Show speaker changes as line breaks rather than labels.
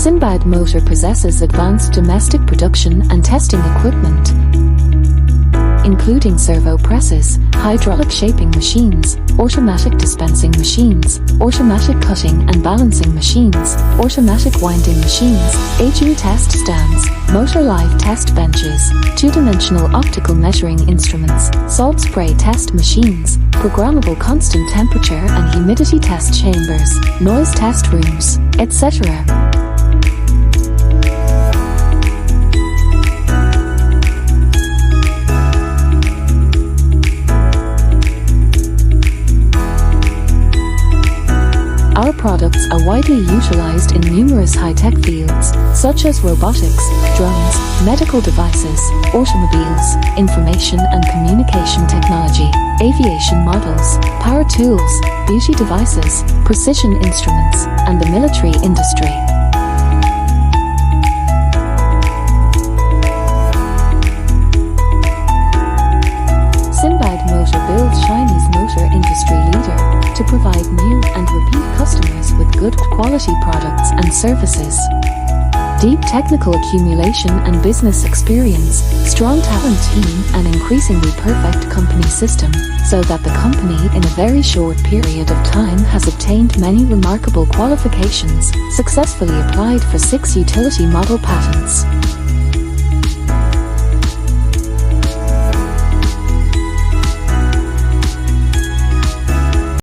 Sinbad Motor possesses advanced domestic production and testing equipment, including servo presses, hydraulic shaping machines, automatic dispensing machines, automatic cutting and balancing machines, automatic winding machines, aging test stands, motor live test benches, two-dimensional optical measuring instruments, salt spray test machines, programmable constant temperature and humidity test chambers, noise test rooms, etc. Our products are widely utilized in numerous high-tech fields, such as robotics, drones, medical devices, automobiles, information and communication technology, aviation models, power tools, beauty devices, precision instruments, and the military industry. Sinbad Motor builds Chinese motor industry leader to provide new and repeat customers with good quality products and services. Deep technical accumulation and business experience, strong talent team and increasingly perfect company system, so that the company in a very short period of time has obtained many remarkable qualifications, successfully applied for 6 utility model patents.